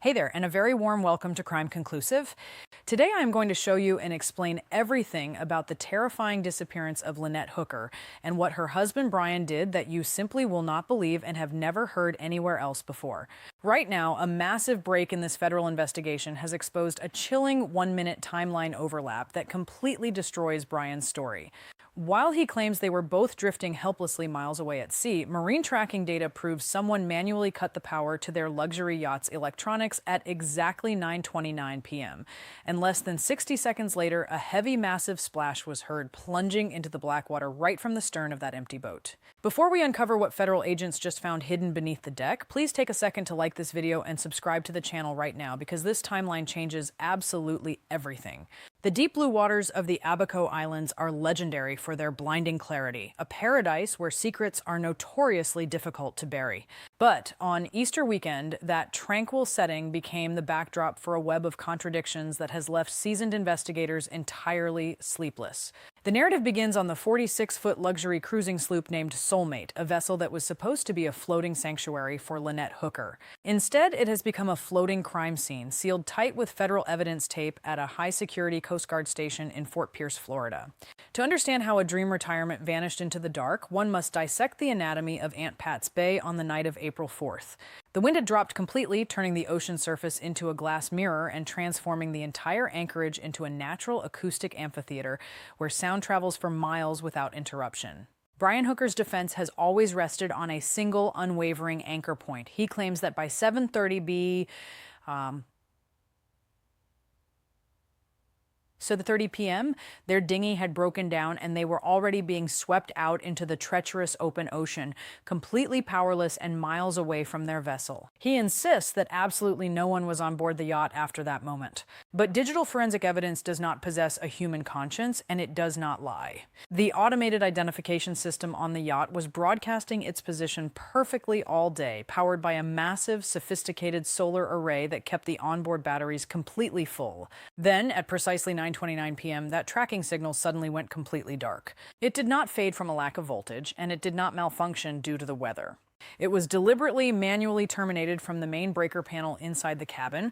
Hey there, and a very warm welcome to Crime Conclusive. Today I am going to show you and explain everything about the terrifying disappearance of Lynette Hooker and what her husband Brian did that you simply will not believe and have never heard anywhere else before. Right now, a massive break in this federal investigation has exposed a chilling 1-minute timeline overlap that completely destroys Brian's story. While he claims they were both drifting helplessly miles away at sea, marine tracking data proves someone manually cut the power to their luxury yacht's electronics at exactly 9:29 p.m. And less than 60 seconds later, a heavy, massive splash was heard plunging into the black water right from the stern of that empty boat. Before we uncover what federal agents just found hidden beneath the deck, please take a second to like this video and subscribe to the channel right now because this timeline changes absolutely everything. The deep blue waters of the Abaco Islands are legendary for their blinding clarity, a paradise where secrets are notoriously difficult to bury. But on Easter weekend, that tranquil setting became the backdrop for a web of contradictions that has left seasoned investigators entirely sleepless. The narrative begins on the 46-foot luxury cruising sloop named Soulmate, a vessel that was supposed to be a floating sanctuary for Lynette Hooker. Instead, it has become a floating crime scene, sealed tight with federal evidence tape at a high-security Coast Guard station in Fort Pierce, Florida. To understand how a dream retirement vanished into the dark, one must dissect the anatomy of Aunt Pat's Bay on the night of April 4th. The wind had dropped completely, turning the ocean surface into a glass mirror and transforming the entire anchorage into a natural acoustic amphitheater where sound travels for miles without interruption. Brian Hooker's defense has always rested on a single, unwavering anchor point. He claims that by 7:30 p.m., their dinghy had broken down and they were already being swept out into the treacherous open ocean, completely powerless and miles away from their vessel. He insists that absolutely no one was on board the yacht after that moment. But digital forensic evidence does not possess a human conscience, and it does not lie. The automated identification system on the yacht was broadcasting its position perfectly all day, powered by a massive, sophisticated solar array that kept the onboard batteries completely full. Then, at precisely 9:29 p.m., that tracking signal suddenly went completely dark. It did not fade from a lack of voltage, and it did not malfunction due to the weather. It was deliberately manually terminated from the main breaker panel inside the cabin,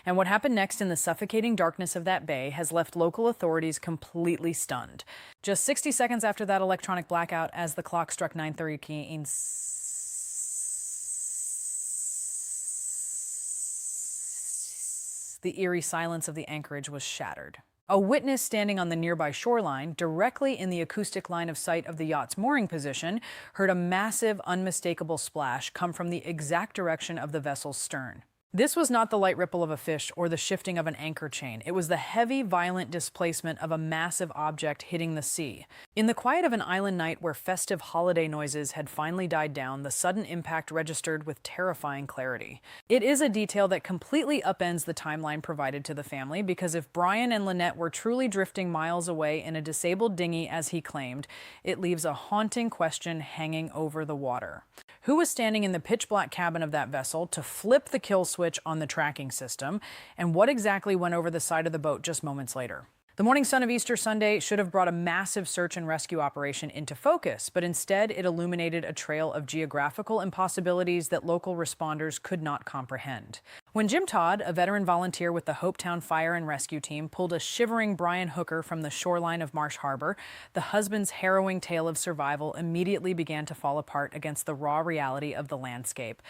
and what happened next in the suffocating darkness of that bay has left local authorities completely stunned. Just 60 seconds after that electronic blackout, as the clock struck 9:30 p.m., the eerie silence of the anchorage was shattered. A witness standing on the nearby shoreline, directly in the acoustic line of sight of the yacht's mooring position, heard a massive, unmistakable splash come from the exact direction of the vessel's stern. This was not the light ripple of a fish or the shifting of an anchor chain. It was the heavy, violent displacement of a massive object hitting the sea. In the quiet of an island night where festive holiday noises had finally died down, the sudden impact registered with terrifying clarity. It is a detail that completely upends the timeline provided to the family, because if Brian and Lynette were truly drifting miles away in a disabled dinghy as he claimed, it leaves a haunting question hanging over the water. Who was standing in the pitch-black cabin of that vessel to flip the kill switch on the tracking system, and what exactly went over the side of the boat just moments later? The morning sun of Easter Sunday should have brought a massive search and rescue operation into focus, but instead it illuminated a trail of geographical impossibilities that local responders could not comprehend. When Jim Todd, a veteran volunteer with the Hopetown Fire and Rescue Team, pulled a shivering Brian Hooker from the shoreline of Marsh Harbor, the husband's harrowing tale of survival immediately began to fall apart against the raw reality of the landscape.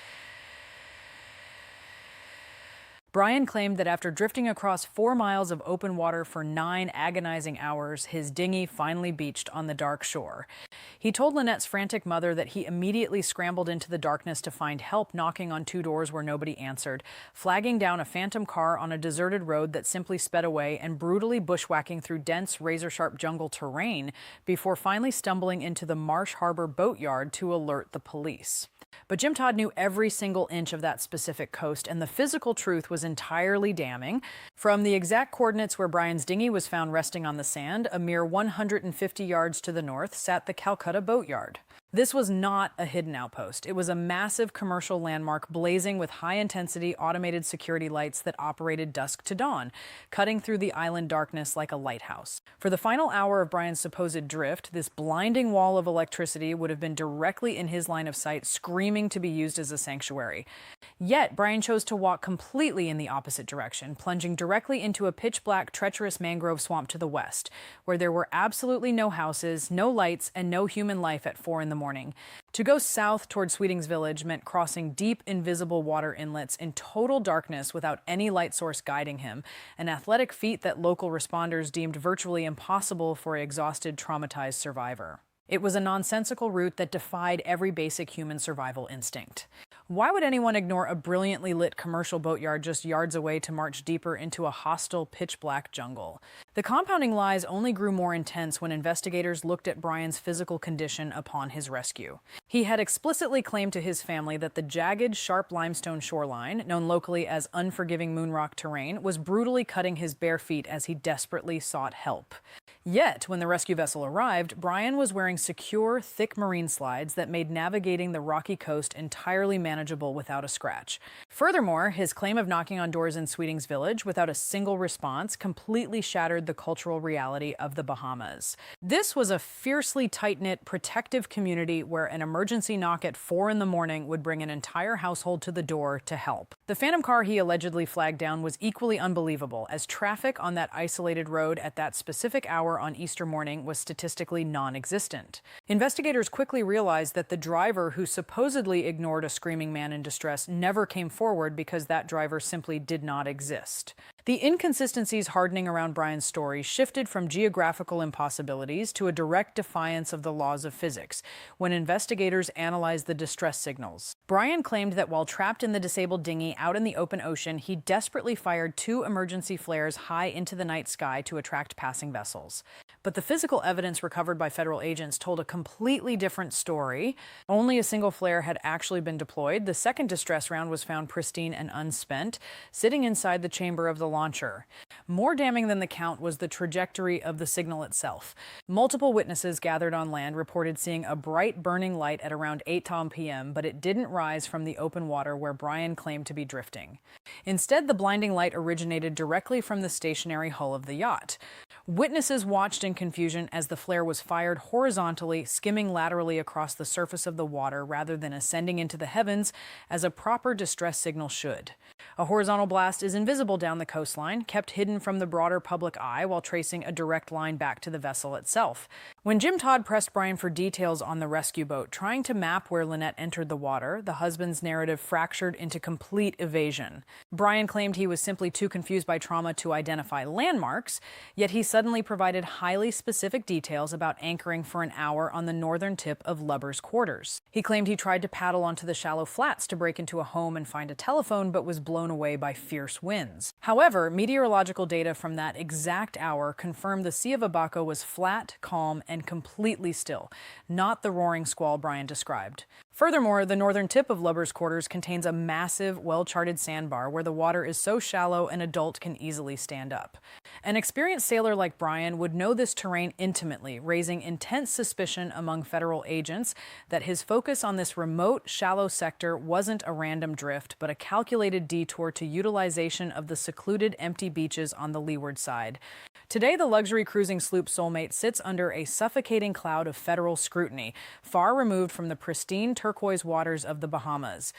Brian claimed that after drifting across 4 miles of open water for 9 agonizing hours, his dinghy finally beached on the dark shore. He told Lynette's frantic mother that he immediately scrambled into the darkness to find help, knocking on 2 doors where nobody answered, flagging down a phantom car on a deserted road that simply sped away, and brutally bushwhacking through dense, razor-sharp jungle terrain before finally stumbling into the Marsh Harbor boatyard to alert the police. But Jim Todd knew every single inch of that specific coast, and the physical truth was entirely damning. From the exact coordinates where Brian's dinghy was found resting on the sand, a mere 150 yards to the north, sat the Calcutta boatyard. This was not a hidden outpost. It was a massive commercial landmark blazing with high-intensity automated security lights that operated dusk to dawn, cutting through the island darkness like a lighthouse. For the final hour of Brian's supposed drift, this blinding wall of electricity would have been directly in his line of sight, screaming to be used as a sanctuary. Yet, Brian chose to walk completely in the opposite direction, plunging directly into a pitch-black, treacherous mangrove swamp to the west, where there were absolutely no houses, no lights, and no human life at 4 in the morning. To go south toward Sweeting's village meant crossing deep, invisible water inlets in total darkness without any light source guiding him, an athletic feat that local responders deemed virtually impossible for an exhausted, traumatized survivor. It was a nonsensical route that defied every basic human survival instinct. Why would anyone ignore a brilliantly lit commercial boatyard just yards away to march deeper into a hostile, pitch-black jungle? The compounding lies only grew more intense when investigators looked at Brian's physical condition upon his rescue. He had explicitly claimed to his family that the jagged, sharp limestone shoreline, known locally as unforgiving moonrock terrain, was brutally cutting his bare feet as he desperately sought help. Yet, when the rescue vessel arrived, Brian was wearing secure, thick marine slides that made navigating the rocky coast entirely manageable without a scratch. Furthermore, his claim of knocking on doors in Sweeting's village without a single response completely shattered the cultural reality of the Bahamas. This was a fiercely tight-knit, protective community where an emergency knock at 4 in the morning would bring an entire household to the door to help. The phantom car he allegedly flagged down was equally unbelievable, as traffic on that isolated road at that specific hour on Easter morning was statistically non-existent. Investigators quickly realized that the driver who supposedly ignored a screaming man in distress never came forward because that driver simply did not exist. The inconsistencies hardening around Brian's story shifted from geographical impossibilities to a direct defiance of the laws of physics when investigators analyzed the distress signals. Brian claimed that while trapped in the disabled dinghy out in the open ocean, he desperately fired 2 emergency flares high into the night sky to attract passing vessels. But the physical evidence recovered by federal agents told a completely different story. Only a single flare had actually been deployed. The second distress round was found pristine and unspent, sitting inside the chamber of the launcher. More damning than the count was the trajectory of the signal itself. Multiple witnesses gathered on land reported seeing a bright burning light at around 8:10 p.m., but it didn't rise from the open water where Brian claimed to be drifting. Instead, the blinding light originated directly from the stationary hull of the yacht. Witnesses watched in confusion as the flare was fired horizontally, skimming laterally across the surface of the water rather than ascending into the heavens as a proper distress signal should. A horizontal blast is invisible down the coastline, kept hidden from the broader public eye while tracing a direct line back to the vessel itself. When Jim Todd pressed Brian for details on the rescue boat, trying to map where Lynette entered the water, the husband's narrative fractured into complete evasion. Brian claimed he was simply too confused by trauma to identify landmarks, yet he suddenly provided highly specific details about anchoring for an hour on the northern tip of Lubber's Quarters. He claimed he tried to paddle onto the shallow flats to break into a home and find a telephone, but was blown away by fierce winds. However, meteorological data from that exact hour confirmed the Sea of Abaco was flat, calm, and completely still, not the roaring squall Brian described. Furthermore, the northern tip of Lubber's Quarters contains a massive, well-charted sandbar where the water is so shallow an adult can easily stand up. An experienced sailor like Brian would know this terrain intimately, raising intense suspicion among federal agents that his focus on this remote, shallow sector wasn't a random drift, but a calculated detour to utilization of the secluded, empty beaches on the leeward side. Today, the luxury cruising sloop Soulmate sits under a suffocating cloud of federal scrutiny, far removed from the pristine turquoise waters of the Bahamas.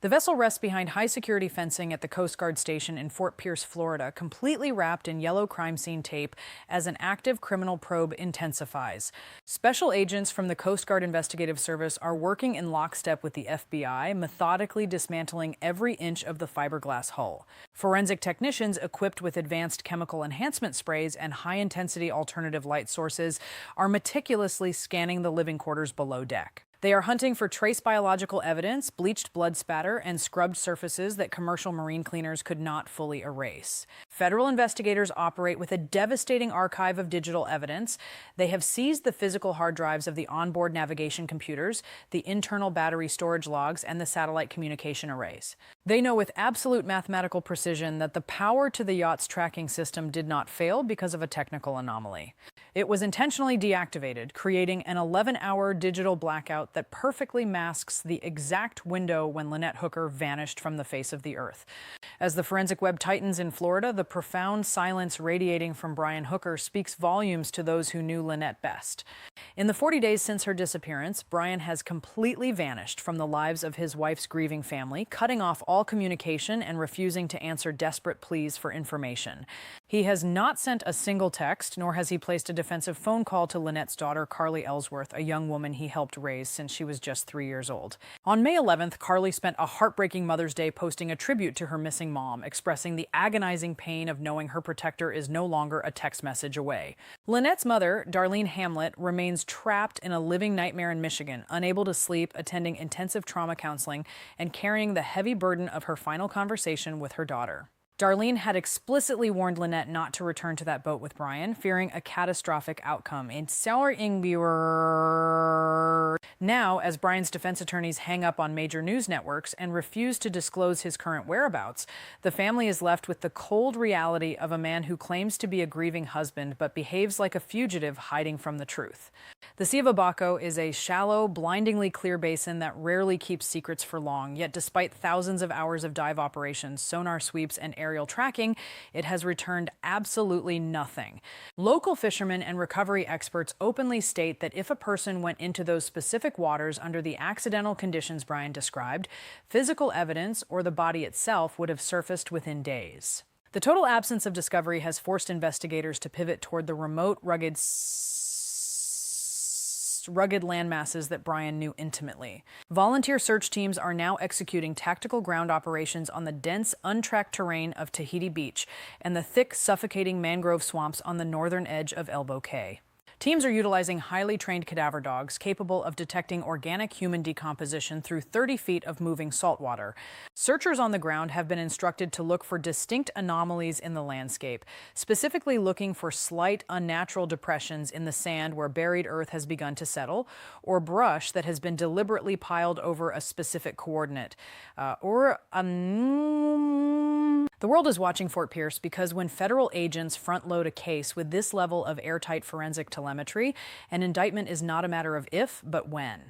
The vessel rests behind high-security fencing at the Coast Guard station in Fort Pierce, Florida, completely wrapped in yellow crime scene tape as an active criminal probe intensifies. Special agents from the Coast Guard Investigative Service are working in lockstep with the FBI, methodically dismantling every inch of the fiberglass hull. Forensic technicians equipped with advanced chemical enhancement sprays and high-intensity alternative light sources are meticulously scanning the living quarters below deck. They are hunting for trace biological evidence, bleached blood spatter, and scrubbed surfaces that commercial marine cleaners could not fully erase. Federal investigators operate with a devastating archive of digital evidence. They have seized the physical hard drives of the onboard navigation computers, the internal battery storage logs, and the satellite communication arrays. They know with absolute mathematical precision that the power to the yacht's tracking system did not fail because of a technical anomaly. It was intentionally deactivated, creating an 11-hour digital blackout that perfectly masks the exact window when Lynette Hooker vanished from the face of the earth. As the forensic web tightens in Florida, the profound silence radiating from Brian Hooker speaks volumes to those who knew Lynette best. In the 40 days since her disappearance, Brian has completely vanished from the lives of his wife's grieving family, cutting off all communication and refusing to answer desperate pleas for information. He has not sent a single text, nor has he placed a defensive phone call to Lynette's daughter, Carly Ellsworth, a young woman he helped raise since she was just 3 years old. On May 11th, Carly spent a heartbreaking Mother's Day posting a tribute to her missing mom, expressing the agonizing pain of knowing her protector is no longer a text message away. Lynette's mother, Darlene Hamlet, remains trapped in a living nightmare in Michigan, unable to sleep, attending intensive trauma counseling, and carrying the heavy burden of her final conversation with her daughter. Darlene had explicitly warned Lynette not to return to that boat with Brian, fearing a catastrophic outcome. Now, as Brian's defense attorneys hang up on major news networks and refuse to disclose his current whereabouts, the family is left with the cold reality of a man who claims to be a grieving husband but behaves like a fugitive hiding from the truth. The Sea of Abaco is a shallow, blindingly clear basin that rarely keeps secrets for long, yet despite thousands of hours of dive operations, sonar sweeps, and aerial tracking, it has returned absolutely nothing. Local fishermen and recovery experts openly state that if a person went into those specific waters under the accidental conditions Brian described, physical evidence or the body itself would have surfaced within days. The total absence of discovery has forced investigators to pivot toward the remote, rugged landmasses that Brian knew intimately. Volunteer search teams are now executing tactical ground operations on the dense, untracked terrain of Tahiti Beach and the thick, suffocating mangrove swamps on the northern edge of Elbow Cay. Teams are utilizing highly trained cadaver dogs capable of detecting organic human decomposition through 30 feet of moving saltwater. Searchers on the ground have been instructed to look for distinct anomalies in the landscape, specifically looking for slight, unnatural depressions in the sand where buried earth has begun to settle, or brush that has been deliberately piled over a specific coordinate, The world is watching Fort Pierce because when federal agents front-load a case with this level of airtight forensic telemetry, an indictment is not a matter of if, but when.